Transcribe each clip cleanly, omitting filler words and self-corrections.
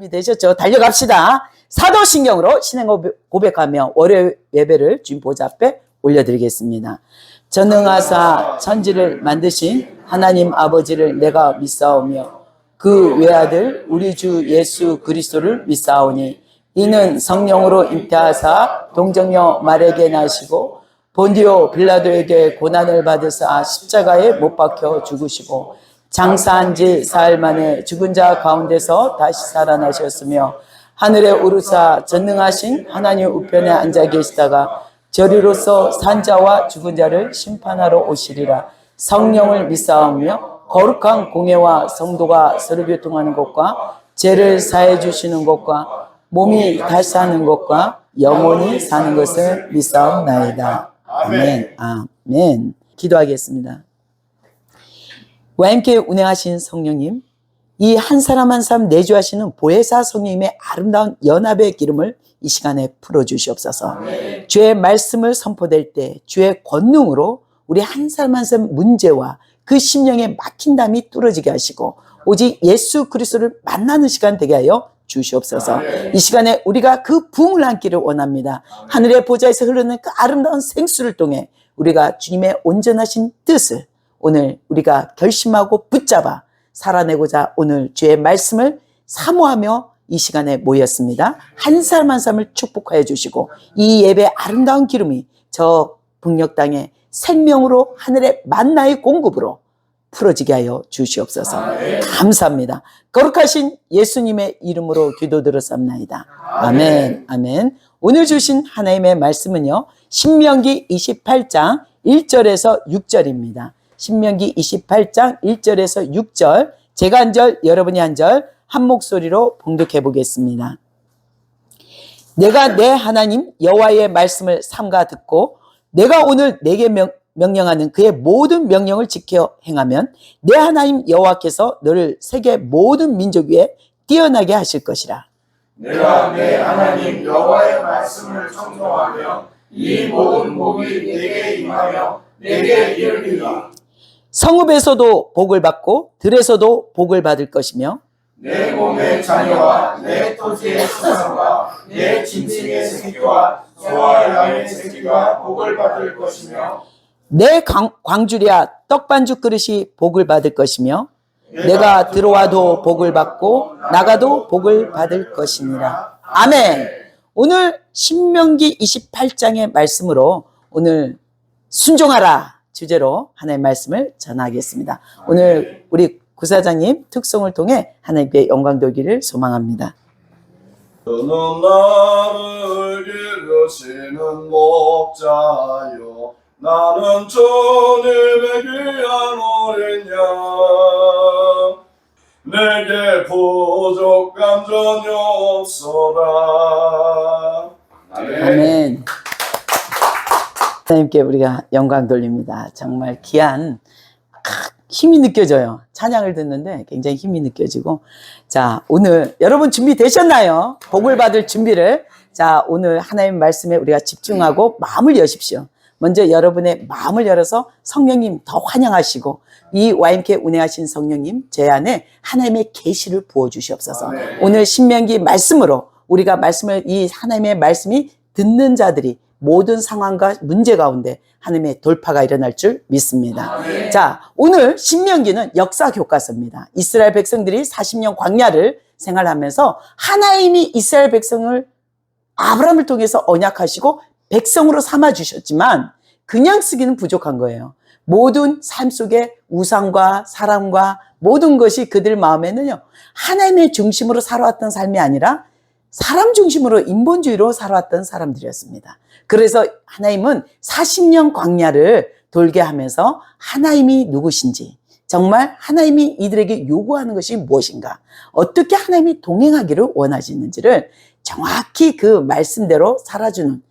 준비되셨죠? 달려갑시다. 사도신경으로 신앙 고백하며 월요 예배를 주님 보좌 앞에 올려드리겠습니다. 전능하사 천지를 만드신 하나님 아버지를 내가 믿사오며 그 외아들 우리 주 예수 그리스도를 믿사오니 이는 성령으로 잉태하사 동정녀 마리아에게 나시고 본디오 빌라도에게 고난을 받으사 십자가에 못 박혀 죽으시고 장사한 지 사흘 만에 죽은 자 가운데서 다시 살아나셨으며 하늘에 오르사 전능하신 하나님 우편에 앉아 계시다가 저리로서 산 자와 죽은 자를 심판하러 오시리라. 성령을 믿사오며 거룩한 공예와 성도가 서로 교통하는 것과 죄를 사해 주시는 것과 몸이 다시 사는 것과 영원히 사는 것을 믿사옵나이다. 아멘. 아멘. 기도하겠습니다. YMK 운행하신 성령님, 이 한 사람 한 사람 내주하시는 보혜사 성령님의 아름다운 연합의 기름을 이 시간에 풀어주시옵소서. 주의 말씀을 선포될 때 주의 권능으로 우리 한 사람 한 사람 문제와 그 심령의 막힌 담이 뚫어지게 하시고 오직 예수 그리스도를 만나는 시간 되게 하여 주시옵소서. 이 시간에 우리가 그 부흥을 안기를 원합니다. 하늘의 보좌에서 흐르는 그 아름다운 생수를 통해 우리가 주님의 온전하신 뜻을 오늘 우리가 결심하고 붙잡아 살아내고자 오늘 주의 말씀을 사모하며 이 시간에 모였습니다. 한 사람 한 사람을 축복하여 주시고 이 예배의 아름다운 기름이 저 북녘 땅에 생명으로 하늘의 만나의 공급으로 풀어지게 하여 주시옵소서. 감사합니다. 거룩하신 예수님의 이름으로 기도드렸사옵나이다. 아멘. 아멘. 오늘 주신 하나님의 말씀은요, 신명기 28장 1절에서 6절입니다. 신명기 28장 1절에서 6절, 제가 한 절, 여러분이 한 절, 한 목소리로 봉독해 보겠습니다. 내가 내 하나님 여호와의 말씀을 삼가 듣고 내가 오늘 내게 명령하는 그의 모든 명령을 지켜 행하면 내 하나님 여호와께서 너를 세계 모든 민족 위에 뛰어나게 하실 것이라. 내가 내 하나님 여호와의 말씀을 청종하며 이 모든 복이 내게 임하며 내게 이르리라. 성읍에서도 복을 받고 들에서도 복을 받을 것이며 내 몸의 자녀와 내 토지의 수산과 내 짐승의 새끼와 소와 양의 새끼가 복을 받을 것이며 내 광주리야 떡반죽 그릇이 복을 받을 것이며 내가 들어와도 복을 받고 나가도 복을 받을 것이니라. 아멘. 오늘 신명기 28장의 말씀으로 오늘 순종하라 주제로 하나님의 말씀을 전하겠습니다. 오늘 우리 구사장님 특송을 통해 하나님께 영광 돌기를 소망합니다. 너는 나를 기르시는 목자요 나는 주님의 귀한 어린 양 내게 부족함 전혀 없어라. 아멘. 하나님께 우리가 영광 돌립니다. 정말 귀한 힘이 느껴져요. 찬양을 듣는데 굉장히 힘이 느껴지고, 자, 오늘 여러분 준비되셨나요? 복을 받을 준비를. 자, 오늘 하나님 말씀에 우리가 집중하고 마음을 여십시오. 먼저 여러분의 마음을 열어서 성령님 더 환영하시고 이 YMK 운행하신 성령님 제 안에 하나님의 계시를 부어주시옵소서. 오늘 신명기 말씀으로 우리가 말씀을 이 하나님의 말씀이 듣는 자들이 모든 상황과 문제 가운데 하나님의 돌파가 일어날 줄 믿습니다. 자, 오늘 신명기는 역사 교과서입니다. 이스라엘 백성들이 40년 광야를 생활하면서 하나님이 이스라엘 백성을 아브라함을 통해서 언약하시고 백성으로 삼아주셨지만 그냥 쓰기는 부족한 거예요. 모든 삶 속에 우상과 사람과 모든 것이 그들 마음에는요, 하나님의 중심으로 살아왔던 삶이 아니라 사람 중심으로 인본주의로 살아왔던 사람들이었습니다. 그래서 하나님은 40년 광야를 돌게 하면서 하나님이 누구신지, 정말 하나님이 이들에게 요구하는 것이 무엇인가, 어떻게 하나님이 동행하기를 원하시는지를 정확히 그 말씀대로 살아주는,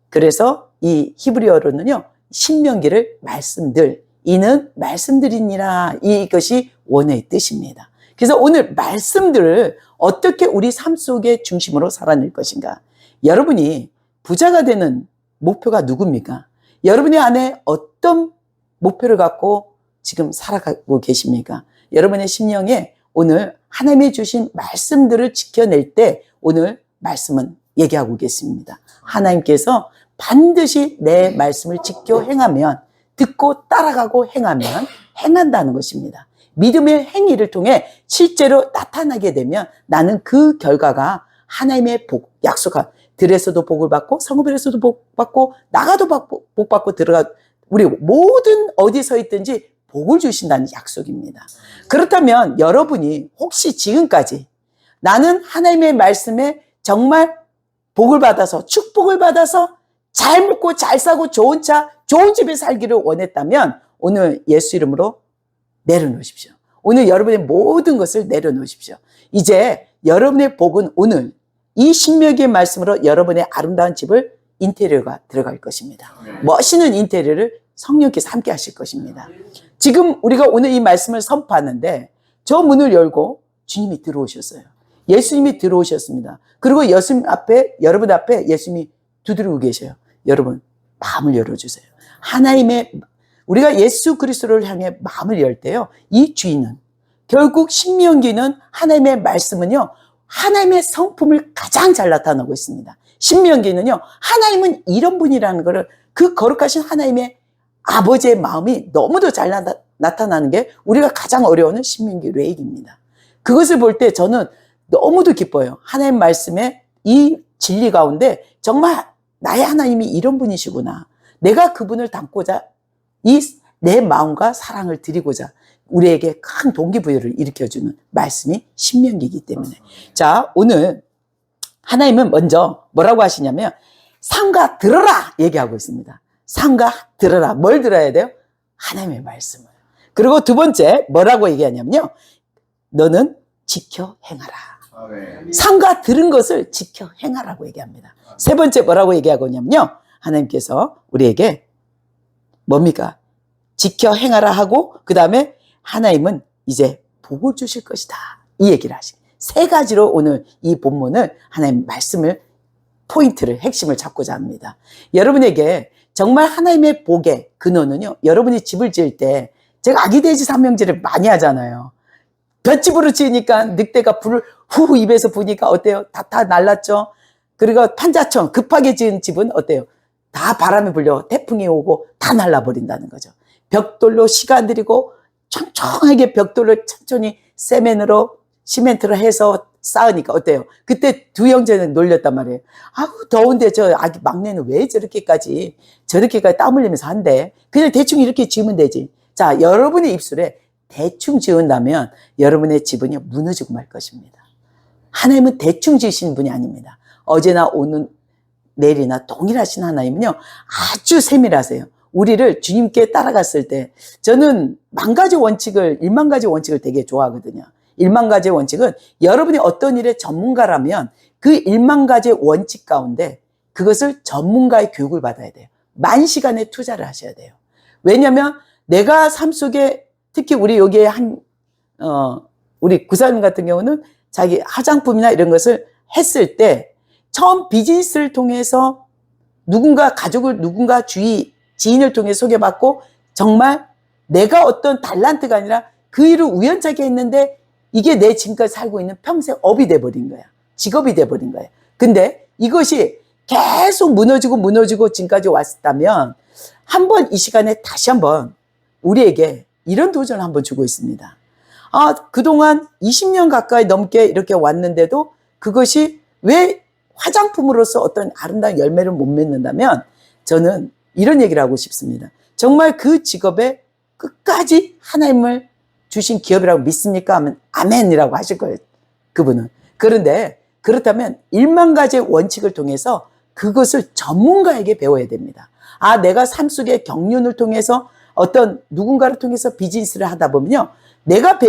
그래서 이 히브리어로는요, 신명기를 말씀들, 이는 말씀들이니라, 이것이 원어의 뜻입니다. 그래서 오늘 말씀들을 어떻게 우리 삶 속의 중심으로 살아낼 것인가. 여러분이 부자가 되는 목표가 누굽니까? 여러분의 안에 어떤 목표를 갖고 지금 살아가고 계십니까? 여러분의 심령에 오늘 하나님이 주신 말씀들을 지켜낼 때 오늘 말씀은 얘기하고 계십니다. 하나님께서 반드시 내 말씀을 지켜 행하면, 듣고 따라가고 행하면 행한다는 것입니다. 믿음의 행위를 통해 실제로 나타나게 되면 나는 그 결과가 하나님의 복, 약속한 들에서도 복을 받고 성읍에서도 복 받고 나가도 복 받고 들어가, 우리 모든 어디서 있든지 복을 주신다는 약속입니다. 그렇다면 여러분이 혹시 지금까지 나는 하나님의 말씀에 정말 복을 받아서, 축복을 받아서 잘 먹고 잘 사고 좋은 차, 좋은 집에 살기를 원했다면 오늘 예수 이름으로 내려놓으십시오. 오늘 여러분의 모든 것을 내려놓으십시오. 이제 여러분의 복은 오늘 이 신명기의 말씀으로 여러분의 아름다운 집을 인테리어가 들어갈 것입니다. 멋있는 인테리어를 성령께서 함께 하실 것입니다. 지금 우리가 오늘 이 말씀을 선포하는데 저 문을 열고 주님이 들어오셨어요. 예수님이 들어오셨습니다. 그리고 예수님 앞에, 여러분 앞에 예수님이 두드리고 계셔요. 여러분 마음을 열어주세요. 하나님의, 우리가 예수 그리스도를 향해 마음을 열 때요, 이 주인은 결국 신명기는 하나님의 말씀은요 하나님의 성품을 가장 잘 나타내고 있습니다. 신명기는요 하나님은 이런 분이라는 것을, 그 거룩하신 하나님의 아버지의 마음이 너무도 잘 나타나는 게 우리가 가장 어려워하는 신명기 레이기입니다. 그것을 볼 때 저는 너무도 기뻐요. 하나님 말씀의 이 진리 가운데 정말 나의 하나님이 이런 분이시구나, 내가 그분을 닮고자 이 내 마음과 사랑을 드리고자 우리에게 큰 동기부여를 일으켜주는 말씀이 신명기이기 때문에, 자 오늘 하나님은 먼저 뭐라고 하시냐면 삼가 들어라 얘기하고 있습니다. 삼가 들어라. 뭘 들어야 돼요? 하나님의 말씀을. 그리고 두 번째 뭐라고 얘기하냐면요, 너는 지켜 행하라. 삼가 들은 것을 지켜 행하라고 얘기합니다. 세 번째 뭐라고 얘기하고 있냐면요, 하나님께서 우리에게 뭡니까? 지켜 행하라 하고, 그 다음에 하나님은 이제 복을 주실 것이다, 이 얘기를 하시. 세 가지로 오늘 이 본문을, 하나님 말씀을, 포인트를, 핵심을 잡고자 합니다. 여러분에게 정말 하나님의 복의 근원은요, 여러분이 집을 지을 때, 제가 아기돼지 삼형제를 많이 하잖아요. 볏집으로 지으니까 늑대가 불을 후 입에서 부니까 어때요? 다 날랐죠? 그리고 판자촌 급하게 지은 집은 어때요? 다 바람이 불려 태풍이 오고 다 날라버린다는 거죠. 벽돌로 시간 들이고 청청하게 벽돌을 천천히 시멘트로 해서 쌓으니까 어때요? 그때 두 형제는 놀렸단 말이에요. 아우 더운데 저 아기 막내는 왜 저렇게까지 땀 흘리면서 한대? 그냥 대충 이렇게 지으면 되지. 자, 여러분의 입술에 대충 지은다면 여러분의 집은요 무너지고 말 것입니다. 하나님은 대충 지으시는 분이 아닙니다. 어제나 오늘 내일이나 동일하신 하나님은요 아주 세밀하세요. 우리를 주님께 따라갔을 때, 저는 1만 가지 원칙을 되게 좋아하거든요. 1만 가지의 원칙은 여러분이 어떤 일의 전문가라면 그 1만 가지의 원칙 가운데 그것을 전문가의 교육을 받아야 돼요. 10,000시간의 투자를 하셔야 돼요. 왜냐하면 내가 삶 속에, 특히 우리 여기에 우리 구사님 같은 경우는 자기 화장품이나 이런 것을 했을 때 처음 비즈니스를 통해서 누군가 가족을, 누군가 지인을 통해 소개받고 정말 내가 어떤 달란트가 아니라 그 일을 우연찮게 했는데 이게 내 지금까지 살고 있는 평생 업이 돼버린 거야. 직업이 돼버린 거야. 근데 이것이 계속 무너지고 지금까지 왔다면 한번 이 시간에 다시 한번 우리에게 이런 도전을 한번 주고 있습니다. 그동안 20년 가까이 넘게 이렇게 왔는데도 그것이 왜 화장품으로서 어떤 아름다운 열매를 못 맺는다면 저는 이런 얘기를 하고 싶습니다. 정말 그 직업에 끝까지 하나님을 주신 기업이라고 믿습니까? 하면 아멘이라고 하실 거예요, 그분은. 그런데 그렇다면 1만 가지의 원칙을 통해서 그것을 전문가에게 배워야 됩니다. 내가 삶 속의 경륜을 통해서 어떤 누군가를 통해서 비즈니스를 하다 보면요,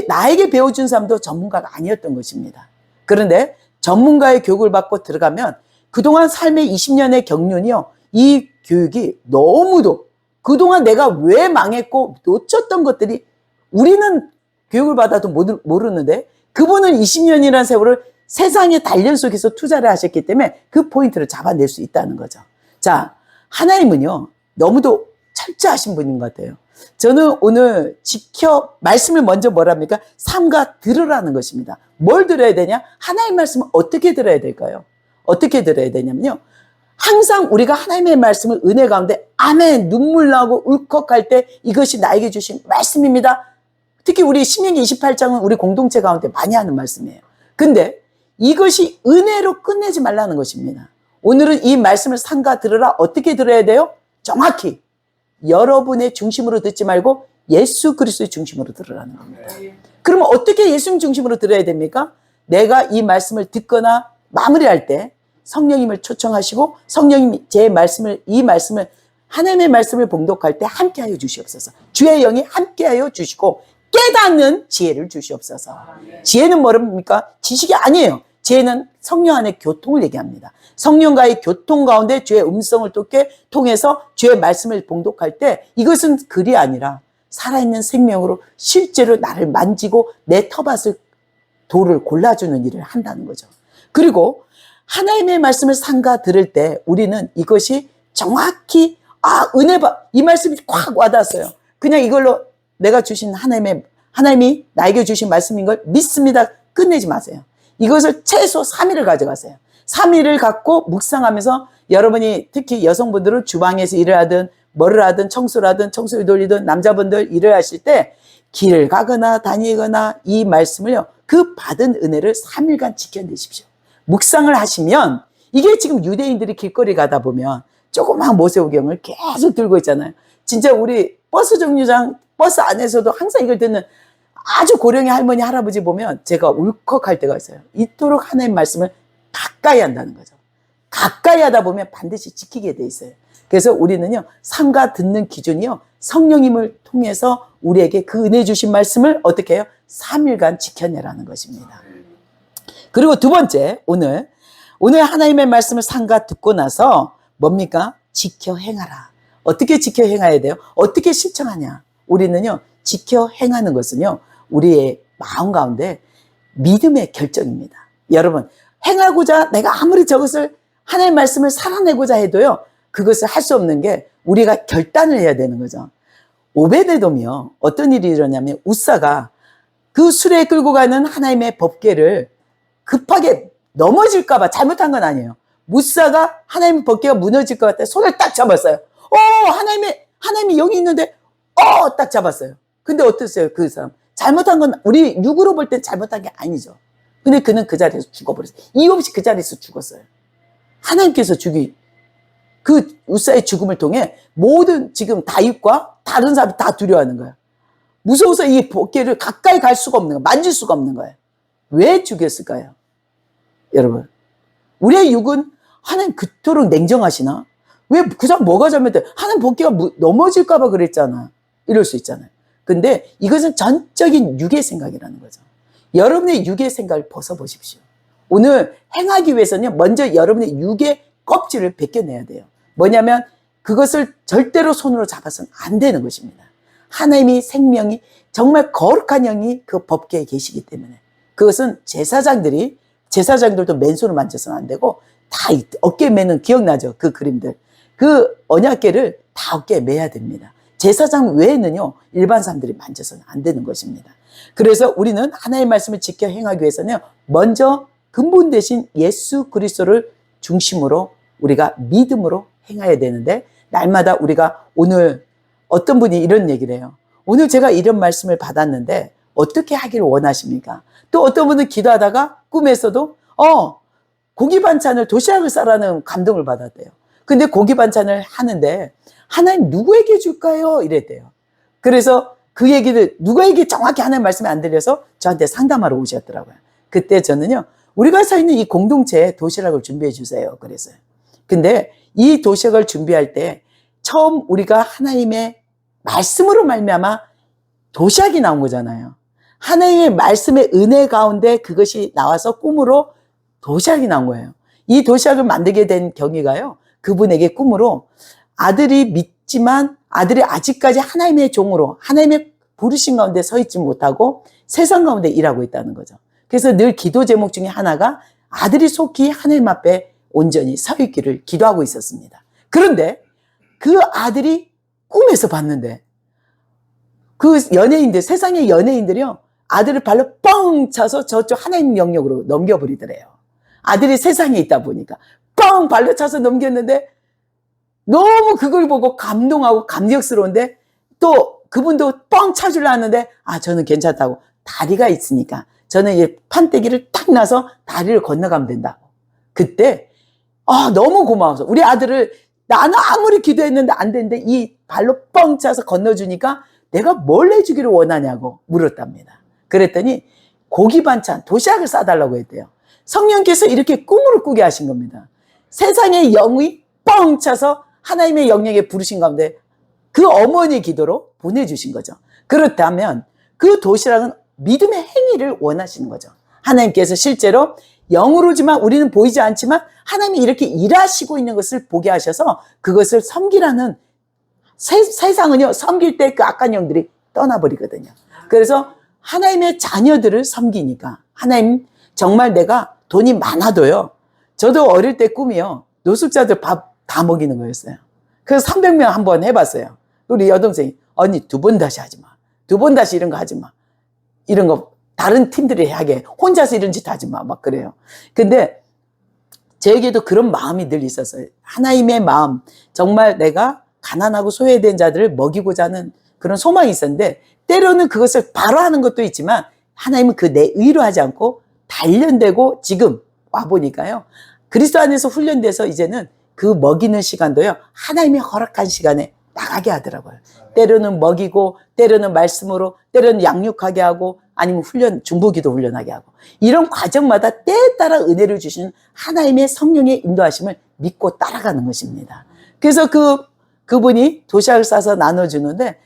나에게 배워준 사람도 전문가가 아니었던 것입니다. 그런데 전문가의 교육을 받고 들어가면 그동안 삶의 20년의 경륜이요, 이 교육이 너무도 그동안 내가 왜 망했고 놓쳤던 것들이, 우리는 교육을 받아도 모르는데 그분은 20년이라는 세월을 세상의 단련 속에서 투자를 하셨기 때문에 그 포인트를 잡아낼 수 있다는 거죠. 자, 하나님은요 너무도 철저하신 분인 것 같아요. 저는 오늘 말씀을 먼저 뭐랍니까? 삼가 들으라는 것입니다. 뭘 들어야 되냐? 하나님의 말씀을 어떻게 들어야 될까요? 어떻게 들어야 되냐면요. 항상 우리가 하나님의 말씀을 은혜 가운데 아멘 눈물 나고 울컥할 때 이것이 나에게 주신 말씀입니다. 특히 우리 신명기 28장은 우리 공동체 가운데 많이 하는 말씀이에요. 근데 이것이 은혜로 끝내지 말라는 것입니다. 오늘은 이 말씀을 삼가 들으라. 어떻게 들어야 돼요? 정확히 여러분의 중심으로 듣지 말고 예수 그리스도의 중심으로 들으라는 겁니다. 그러면 어떻게 예수 중심으로 들어야 됩니까? 내가 이 말씀을 듣거나 마무리할 때 성령님을 초청하시고 성령님이 이 말씀을 하나님의 말씀을 봉독할 때 함께하여 주시옵소서. 주의 영이 함께하여 주시고 깨닫는 지혜를 주시옵소서. 지혜는 뭐랍니까? 지식이 아니에요. 지혜는 성령 안의 교통을 얘기합니다. 성령과의 교통 가운데 주의 음성을 통해서 주의 말씀을 봉독할 때 이것은 글이 아니라 살아있는 생명으로 실제로 나를 만지고 내 텃밭을 돌을 골라주는 일을 한다는 거죠. 그리고 하나님의 말씀을 삼가 들을 때 우리는 이것이 정확히 이 말씀이 콱 와닿았어요. 그냥 이걸로 내가 주신 하나님이 나에게 주신 말씀인 걸 믿습니다. 끝내지 마세요. 이것을 최소 3일을 가져가세요. 3일을 갖고 묵상하면서 여러분이 특히 여성분들은 주방에서 일을 하든 뭐를 하든 청소를 하든 청소기 돌리든 남자분들 일을 하실 때 길을 가거나 다니거나 이 말씀을요. 그 받은 은혜를 3일간 지켜내십시오. 묵상을 하시면 이게 지금 유대인들이 길거리 가다 보면 조그만 모세오경을 계속 들고 있잖아요. 진짜 우리 버스 정류장 버스 안에서도 항상 이걸 듣는 아주 고령의 할머니 할아버지 보면 제가 울컥할 때가 있어요. 이토록 하나님의 말씀을 가까이 한다는 거죠. 가까이 하다 보면 반드시 지키게 돼 있어요. 그래서 우리는요 삼가 듣는 기준이요 성령님을 통해서 우리에게 그 은혜 주신 말씀을 어떻게 해요? 3일간 지켜내라는 것입니다. 그리고 두 번째, 오늘 하나님의 말씀을 삼가 듣고 나서 뭡니까? 지켜 행하라. 어떻게 지켜 행해야 돼요? 어떻게 실천하냐? 우리는요 지켜 행하는 것은요 우리의 마음 가운데 믿음의 결정입니다. 여러분 행하고자 내가 아무리 저것을 하나님의 말씀을 살아내고자 해도요 그것을 할 수 없는 게 우리가 결단을 해야 되는 거죠. 오베데돔이요 어떤 일이 일어나냐면 우사가 그 수레에 끌고 가는 하나님의 법궤를 급하게 넘어질까 봐 잘못한 건 아니에요. 무사가 하나님의 법궤가 무너질 것 같아 손을 딱 잡았어요. 하나님의 영이 있는데 딱 잡았어요. 근데 어땠어요? 그 사람 잘못한 건 우리 육으로 볼 땐 잘못한 게 아니죠. 근데 그는 그 자리에서 죽어버렸어요. 이유 없이 그 자리에서 죽었어요. 하나님께서 그 우사의 죽음을 통해 모든 지금 다윗과 다른 사람이 다 두려워하는 거예요. 무서워서 이 법궤를 가까이 갈 수가 없는 거예요. 만질 수가 없는 거예요. 왜 죽였을까요? 여러분 우리의 육은 하나님 그토록 냉정하시나? 왜 그 사람 뭐가 잘못돼? 하나님 법궤가 넘어질까 봐 그랬잖아. 이럴 수 있잖아요. 근데 이것은 전적인 육의 생각이라는 거죠. 여러분의 육의 생각을 벗어보십시오. 오늘 행하기 위해서는 먼저 여러분의 육의 껍질을 벗겨내야 돼요. 뭐냐면 그것을 절대로 손으로 잡아서는 안 되는 것입니다. 하나님이 생명이 정말 거룩한 영이 그 법궤에 계시기 때문에 그것은 제사장들도 맨손을 만져서는 안 되고 다 어깨에 매는 기억나죠? 그 그림들. 그 언약궤를 다 어깨에 매야 됩니다. 제사장 외에는요 일반 사람들이 만져서는 안 되는 것입니다. 그래서 우리는 하나님의 말씀을 지켜 행하기 위해서는 먼저 근본 대신 예수 그리스도를 중심으로 우리가 믿음으로 행해야 되는데 날마다 우리가 오늘 어떤 분이 이런 얘기를 해요. 오늘 제가 이런 말씀을 받았는데 어떻게 하기를 원하십니까? 또 어떤 분은 기도하다가 꿈에서도 고기 반찬을 도시락을 싸라는 감동을 받았대요. 근데 고기 반찬을 하는데 하나님 누구에게 줄까요? 이랬대요. 그래서 그 얘기를 누구에게 정확히 하나님 말씀이 안 들려서 저한테 상담하러 오셨더라고요. 그때 저는요 우리가 서 있는 이 공동체에 도시락을 준비해 주세요 그랬어요. 근데 이 도시락을 준비할 때 처음 우리가 하나님의 말씀으로 말미암아 도시락이 나온 거잖아요. 하나님의 말씀의 은혜 가운데 그것이 나와서 꿈으로 도시락이 나온 거예요. 이 도시락을 만들게 된 경위가요 그분에게 꿈으로 아들이 믿지만 아들이 아직까지 하나님의 종으로 하나님의 부르신 가운데 서 있지 못하고 세상 가운데 일하고 있다는 거죠. 그래서 늘 기도 제목 중에 하나가 아들이 속히 하나님 앞에 온전히 서 있기를 기도하고 있었습니다. 그런데 그 아들이 꿈에서 봤는데 그 연예인들, 세상의 연예인들이요, 아들을 발로 뻥 차서 저쪽 하나님 영역으로 넘겨버리더래요. 아들이 세상에 있다 보니까 뻥 발로 차서 넘겼는데 너무 그걸 보고 감동하고 감격스러운데 또 그분도 뻥 차주려 하는데 저는 괜찮다고, 다리가 있으니까 저는 이 판때기를 딱 놔서 다리를 건너가면 된다고. 그때 너무 고마워서 우리 아들을, 나는 아무리 기도했는데 안 되는데 이 발로 뻥 차서 건너주니까 내가 뭘 해주기를 원하냐고 물었답니다. 그랬더니 고기 반찬, 도시락을 싸달라고 했대요. 성령께서 이렇게 꿈으로 꾸게 하신 겁니다. 세상의 영이 뻥 차서 하나님의 영역에 부르신 가운데 그 어머니의 기도로 보내주신 거죠. 그렇다면 그 도시락은 믿음의 행위를 원하시는 거죠. 하나님께서 실제로 영으로지만 우리는 보이지 않지만 하나님이 이렇게 일하시고 있는 것을 보게 하셔서 그것을 섬기라는, 세상은요 섬길 때 그 악한 영들이 떠나버리거든요. 그래서 하나님의 자녀들을 섬기니까, 하나님 정말 내가 돈이 많아도요, 저도 어릴 때 꿈이요 노숙자들 밥 다 먹이는 거였어요. 그래서 300명 한번 해봤어요. 우리 여동생이 언니 2번 다시 하지 마, 2번 다시 이런 거 하지 마, 이런 거 다른 팀들이 하게, 혼자서 이런 짓 하지 마, 막 그래요. 근데 저에게도 그런 마음이 늘 있었어요. 하나님의 마음, 정말 내가 가난하고 소외된 자들을 먹이고자 하는 그런 소망이 있었는데, 때로는 그것을 바로 하는 것도 있지만 하나님은 그 내 의로 하지 않고 단련되고 지금 와보니까요, 그리스도 안에서 훈련돼서 이제는 그 먹이는 시간도요 하나님이 허락한 시간에 나가게 하더라고요. 때로는 먹이고, 때로는 말씀으로, 때로는 양육하게 하고, 아니면 중보기도 훈련하게 하고, 이런 과정마다 때에 따라 은혜를 주시는 하나님의 성령의 인도하심을 믿고 따라가는 것입니다. 그래서 그분이 도시락을 싸서 나눠주는데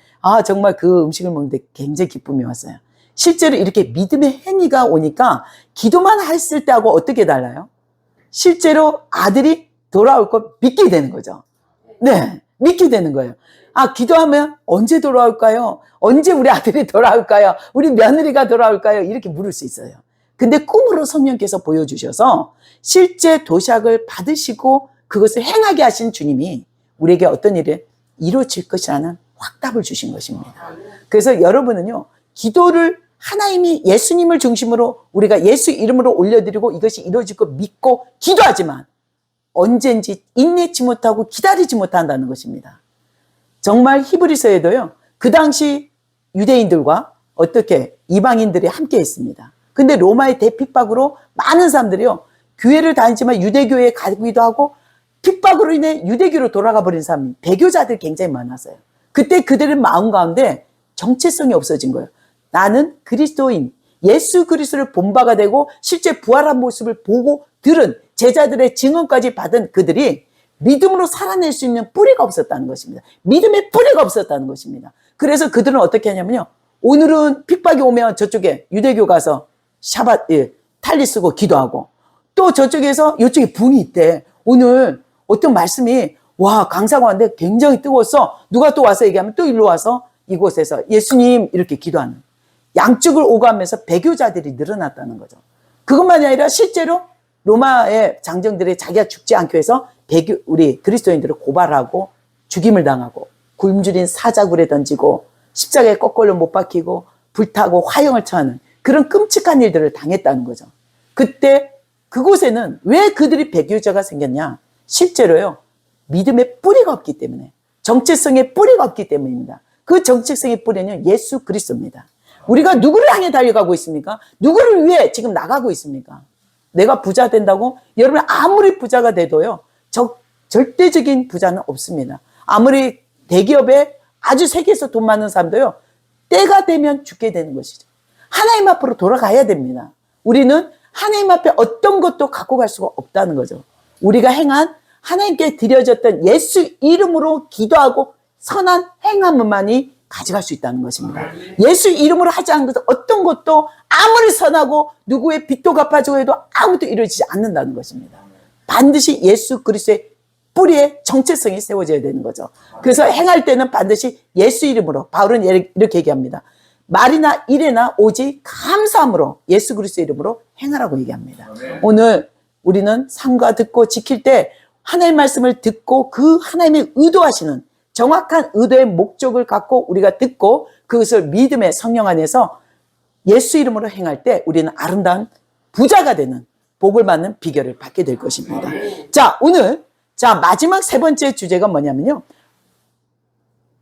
정말 그 음식을 먹는데 굉장히 기쁨이 왔어요. 실제로 이렇게 믿음의 행위가 오니까 기도만 했을 때하고 어떻게 달라요? 실제로 아들이 돌아올 걸 믿게 되는 거죠. 네, 믿게 되는 거예요. 기도하면 언제 돌아올까요? 언제 우리 아들이 돌아올까요? 우리 며느리가 돌아올까요? 이렇게 물을 수 있어요. 근데 꿈으로 성령께서 보여주셔서 실제 도시락을 받으시고 그것을 행하게 하신 주님이 우리에게 어떤 일에 이루어질 것이라는 확답을 주신 것입니다. 그래서 여러분은요, 기도를 하나님이 예수님을 중심으로 우리가 예수 이름으로 올려드리고 이것이 이루어질 거 믿고 기도하지만 언젠지 인내치 못하고 기다리지 못한다는 것입니다. 정말 히브리서에도요, 그 당시 유대인들과 어떻게 이방인들이 함께 했습니다. 근데 로마의 대핍박으로 많은 사람들이요, 교회를 다니지만 유대교회에 가기도 하고 핍박으로 인해 유대교로 돌아가 버린 사람이, 배교자들이 굉장히 많았어요. 그때 그들의 마음 가운데 정체성이 없어진 거예요. 나는 그리스도인, 예수 그리스도를 본바가 되고 실제 부활한 모습을 보고 들은 제자들의 증언까지 받은 그들이 믿음으로 살아낼 수 있는 뿌리가 없었다는 것입니다. 믿음의 뿌리가 없었다는 것입니다. 그래서 그들은 어떻게 하냐면요, 오늘은 핍박이 오면 저쪽에 유대교 가서 탈리 쓰고 기도하고, 또 저쪽에서 이쪽에 붕이 있대. 오늘 어떤 말씀이 강사가 왔는데 굉장히 뜨거웠어. 누가 또 와서 얘기하면 또 일로 와서 이곳에서 예수님 이렇게 기도하는, 양쪽을 오가면서 배교자들이 늘어났다는 거죠. 그것만이 아니라 실제로 로마의 장정들이 자기가 죽지 않기 위해서 우리 그리스도인들을 고발하고 죽임을 당하고 굶주린 사자굴에 던지고 십자가에 거꾸로 못 박히고 불타고 화형을 처하는 그런 끔찍한 일들을 당했다는 거죠. 그때 그곳에는 왜 그들이 배교자가 생겼냐? 실제로요, 믿음의 뿌리가 없기 때문에, 정체성의 뿌리가 없기 때문입니다. 그 정체성의 뿌리는 예수 그리스도입니다. 우리가 누구를 향해 달려가고 있습니까? 누구를 위해 지금 나가고 있습니까? 내가 부자 된다고? 여러분 아무리 부자가 돼도요, 절대적인 부자는 없습니다. 아무리 대기업에 아주 세계에서 돈 많은 사람도요, 때가 되면 죽게 되는 것이죠. 하나님 앞으로 돌아가야 됩니다. 우리는 하나님 앞에 어떤 것도 갖고 갈 수가 없다는 거죠. 우리가 행한, 하나님께 드려졌던 예수 이름으로 기도하고 선한 행함만이 가져갈 수 있다는 것입니다. 예수 이름으로 하지 않은 것은 어떤 것도 아무리 선하고 누구의 빚도 갚아주고 해도 아무것도 이루어지지 않는다는 것입니다. 반드시 예수 그리스도의 뿌리에 정체성이 세워져야 되는 거죠. 그래서 행할 때는 반드시 예수 이름으로, 바울은 이렇게 얘기합니다. 말이나 일이나 오직 감사함으로 예수 그리스도 이름으로 행하라고 얘기합니다. 오늘 우리는 삼가 듣고 지킬 때 하나님의 말씀을 듣고 그 하나님의 의도하시는 정확한 의도의 목적을 갖고 우리가 듣고 그것을 믿음의 성령 안에서 예수 이름으로 행할 때 우리는 아름다운 부자가 되는 복을 받는 비결을 받게 될 것입니다. 자, 오늘 마지막 세 번째 주제가 뭐냐면요.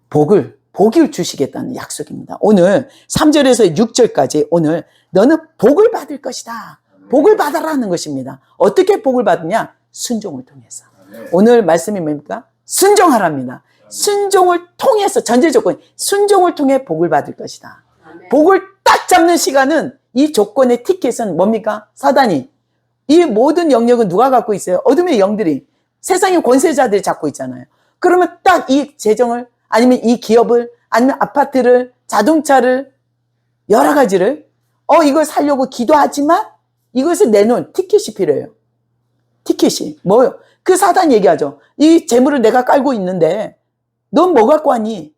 복을 주시겠다는 약속입니다. 오늘 3절에서 6절까지 오늘 너는 복을 받을 것이다. 복을 받아라는 것입니다. 어떻게 복을 받느냐? 순종을 통해서. 오늘 말씀이 뭡니까? 순종하랍니다. 순종을 통해서 전제 조건, 순종을 통해 복을 받을 것이다. 복을 딱 잡는 시간은 이 조건의 티켓은 뭡니까? 사단이. 이 모든 영역은 누가 갖고 있어요? 어둠의 영들이, 세상의 권세자들이 잡고 있잖아요. 그러면 딱 이 재정을, 아니면 이 기업을, 아니면 아파트를, 자동차를, 여러 가지를 이걸 살려고 기도하지만 이것을 내놓은 티켓이 필요해요. 티켓이 뭐요? 그 사단 얘기하죠. 이 재물을 내가 깔고 있는데 넌 뭐 갖고 왔니?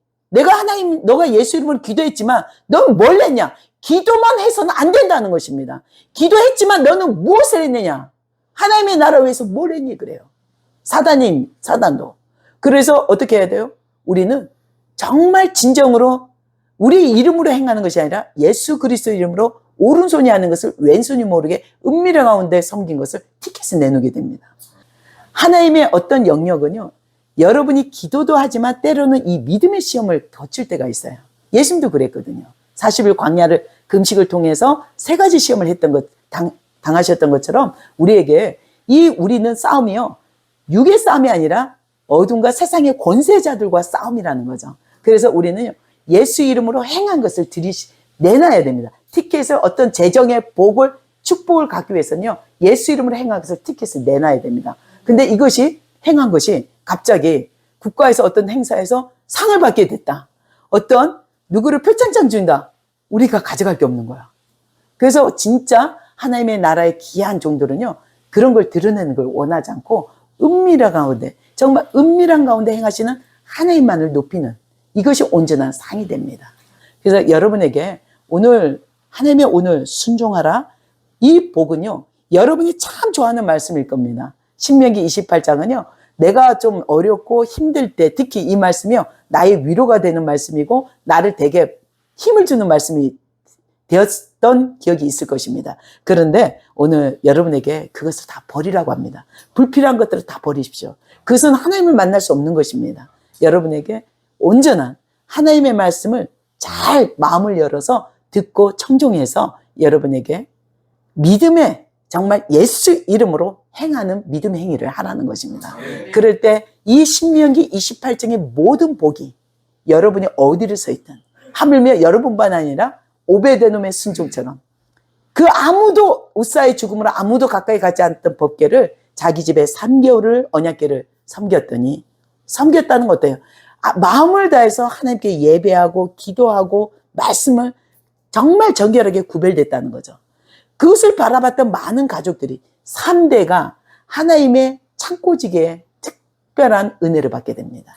너가 예수 이름으로 기도했지만 넌 뭘 냈냐? 기도만 해서는 안 된다는 것입니다. 기도했지만 너는 무엇을 했느냐? 하나님의 나라 위해서 뭘 했니? 그래요. 사단도. 그래서 어떻게 해야 돼요? 우리는 정말 진정으로 우리 이름으로 행하는 것이 아니라 예수 그리스도 이름으로 오른손이 하는 것을 왼손이 모르게 은밀한 가운데 섬긴 것을 티켓을 내놓게 됩니다. 하나님의 어떤 영역은요, 여러분이 기도도 하지만 때로는 이 믿음의 시험을 거칠 때가 있어요. 예수님도 그랬거든요. 40일 광야를 금식을 통해서 3가지 시험을 당하셨던 것처럼 우리에게 우리는 싸움이요, 육의 싸움이 아니라 어둠과 세상의 권세자들과 싸움이라는 거죠. 그래서 우리는 예수 이름으로 행한 것을 내놔야 됩니다. 티켓을 어떤 재정의 복을, 축복을 갖기 위해서는요, 예수 이름으로 행한 것을 티켓을 내놔야 됩니다. 근데 이것이 행한 것이 갑자기 국가에서 어떤 행사에서 상을 받게 됐다. 어떤 누구를 표창장 준다. 우리가 가져갈 게 없는 거야. 그래서 진짜 하나님의 나라의 귀한 종들은요, 그런 걸 드러내는 걸 원하지 않고 은밀한 가운데, 정말 은밀한 가운데 행하시는 하나님만을 높이는 이것이 온전한 상이 됩니다. 그래서 여러분에게 오늘 하나님의 오늘 순종하라, 이 복은요, 여러분이 참 좋아하는 말씀일 겁니다. 신명기 28장은요, 내가 좀 어렵고 힘들 때 특히 이 말씀이요, 나의 위로가 되는 말씀이고 나를 되게 힘을 주는 말씀이 되었던 기억이 있을 것입니다. 그런데 오늘 여러분에게 그것을 다 버리라고 합니다. 불필요한 것들을 다 버리십시오. 그것은 하나님을 만날 수 없는 것입니다. 여러분에게 온전한 하나님의 말씀을 잘 마음을 열어서 듣고 청종해서 여러분에게 믿음의 정말 예수 이름으로 행하는 믿음의 행위를 하라는 것입니다. 그럴 때 이 신명기 28장의 모든 복이 여러분이 어디를 서 있든, 하물며 여러분만 아니라 오베데돔의 순종처럼 그 아무도 우사의 죽음으로 아무도 가까이 가지 않던 법궤를 자기 집에 3개월을 언약궤를 섬겼다는 거 어때요? 마음을 다해서 하나님께 예배하고 기도하고 말씀을 정말 정결하게 구별됐다는 거죠. 그것을 바라봤던 많은 가족들이 3대가 하나님의 창고지기에 특별한 은혜를 받게 됩니다.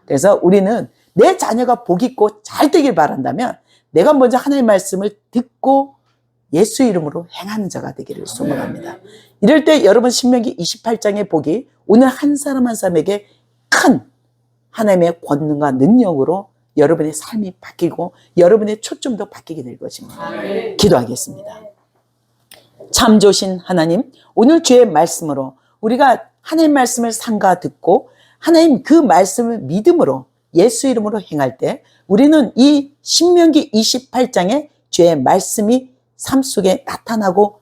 그래서 우리는 내 자녀가 복 있고 잘 되길 바란다면 내가 먼저 하나님의 말씀을 듣고 예수 이름으로 행하는 자가 되기를 소망합니다. 이럴 때 여러분 신명기 28장의 복이 오늘 한 사람 한 사람에게 큰 하나님의 권능과 능력으로 여러분의 삶이 바뀌고 여러분의 초점도 바뀌게 될 것입니다. 기도하겠습니다. 참 좋으신 하나님, 오늘 주의 말씀으로 우리가 하나님 말씀을 삼가 듣고 하나님 그 말씀을 믿음으로 예수 이름으로 행할 때 우리는 이 신명기 28장의 주의 말씀이 삶 속에 나타나고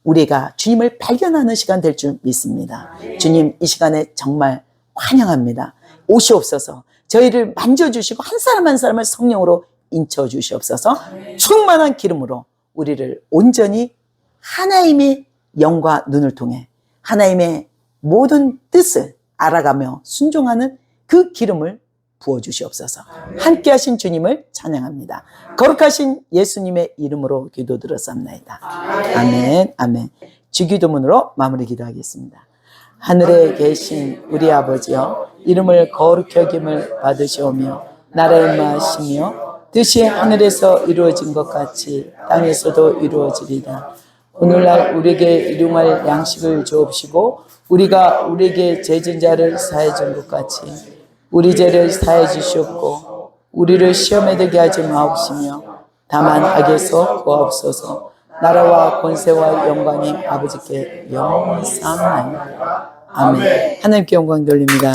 우리가 주님을 발견하는 시간 될 줄 믿습니다. 주님, 이 시간에 정말 환영합니다. 오시옵소서. 저희를 만져주시고 한 사람 한 사람을 성령으로 인쳐 주시옵소서. 충만한 기름으로 우리를 온전히 하나님의 영과 눈을 통해 하나님의 모든 뜻을 알아가며 순종하는 그 기름을 부어주시옵소서. 함께 하신 주님을 찬양합니다. 거룩하신 예수님의 이름으로 기도드렸사옵나이다. 아멘, 아멘. 주기도문으로 마무리 기도하겠습니다. 하늘에 계신 우리 아버지여, 이름을 거룩히 여김을 받으시오며 나라의 임하시며 뜻이 하늘에서 이루어진 것 같이 땅에서도 이루어지리다. 오늘날 우리에게 일용할 양식을 주옵시고 우리가 우리에게 죄진 자를 사해 준 것 같이 우리 죄를 사해 주시옵고 우리를 시험에 들게 하지 마옵시며 다만 악에서 구하옵소서. 나라와 권세와 영광이 아버지께 영원히 쌓나이다. 아멘. 하나님께 영광 돌립니다.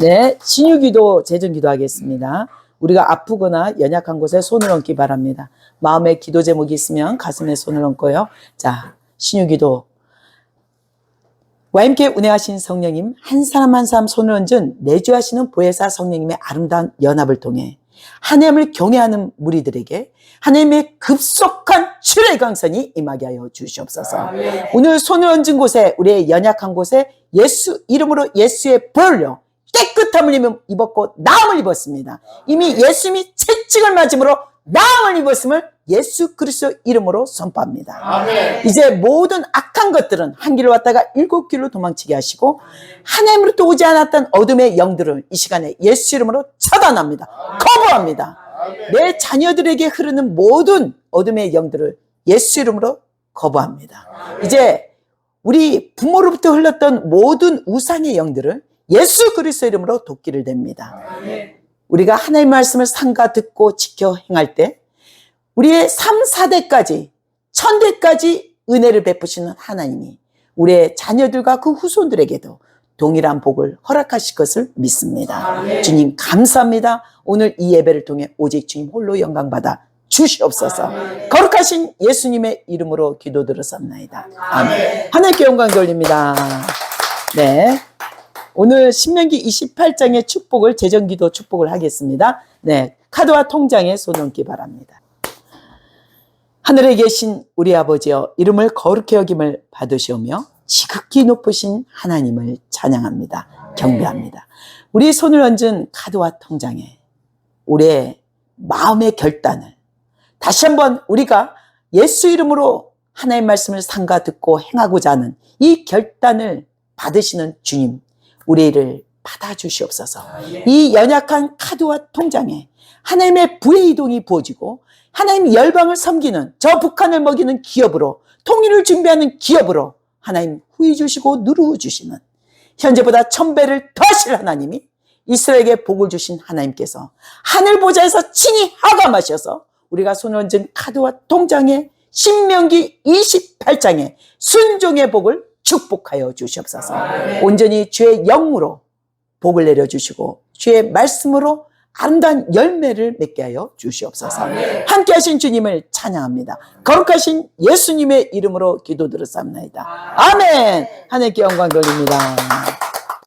네, 신유기도 제전기도 하겠습니다. 우리가 아프거나 연약한 곳에 손을 얹기 바랍니다. 마음에 기도 제목이 있으면 가슴에 손을 얹고요. 자, 신유기도. 와 함께 운행하신 성령님, 한 사람 한 사람 손을 얹은 내주하시는 보혜사 성령님의 아름다운 연합을 통해 하나님을 경외하는 무리들에게 하나님의 급속한 출의 강선이 임하게 하여 주시옵소서. 아멘. 오늘 손을 얹은 곳에, 우리의 연약한 곳에 예수 이름으로 예수의 보혈로 깨끗함을 입었고 나음을 입었습니다. 이미 예수님이 채찍을 맞음으로 나음을 입었음을 예수 그리스도 이름으로 선포합니다. 아멘. 이제 모든 악한 것들은 한 길로 왔다가 7길로 도망치게 하시고 하나님으로부터 오지 않았던 어둠의 영들을 이 시간에 예수 이름으로 차단합니다. 거부합니다. 내 자녀들에게 흐르는 모든 어둠의 영들을 예수 이름으로 거부합니다. 이제 우리 부모로부터 흘렀던 모든 우상의 영들을 예수 그리스도 이름으로 돕기를 됩니다. 우리가 하나님의 말씀을 삼가 듣고 지켜 행할 때 우리의 3, 4대까지 1000대까지 은혜를 베푸시는 하나님이 우리의 자녀들과 그 후손들에게도 동일한 복을 허락하실 것을 믿습니다. 주님 감사합니다. 오늘 이 예배를 통해 오직 주님 홀로 영광받아 주시옵소서. 거룩하신 예수님의 이름으로 기도드렸습니다. 아멘. 하나님께 영광 돌립니다. 네, 오늘 신명기 28장의 축복을 제전기도 축복을 하겠습니다. 네, 카드와 통장에 손 얹기 바랍니다. 하늘에 계신 우리 아버지여, 이름을 거룩히 여김을 받으시오며 지극히 높으신 하나님을 찬양합니다. 경배합니다. 우리 손을 얹은 카드와 통장에 우리의 마음의 결단을 다시 한번 우리가 예수 이름으로 하나님의 말씀을 삼가 듣고 행하고자 하는 이 결단을 받으시는 주님, 우리를 받아주시옵소서. 이 연약한 카드와 통장에 하나님의 부의 이동이 부어지고 하나님 열방을 섬기는 저 북한을 먹이는 기업으로, 통일을 준비하는 기업으로 하나님 후히 주시고 누르 주시는, 현재보다 1000배를 더하실 하나님이 이스라엘에게 복을 주신 하나님께서 하늘 보좌에서 친히 하감하셔서 우리가 손을 얹은 카드와 통장에 신명기 28장에 순종의 복을 축복하여 주시옵소서. 온전히 주의 영으로 복을 내려주시고 주의 말씀으로 아름다운 열매를 맺게 하여 주시옵소서. 함께 하신 주님을 찬양합니다. 거룩하신 예수님의 이름으로 기도드렸사옵나이다. 아멘. 하나님께 영광 돌립니다.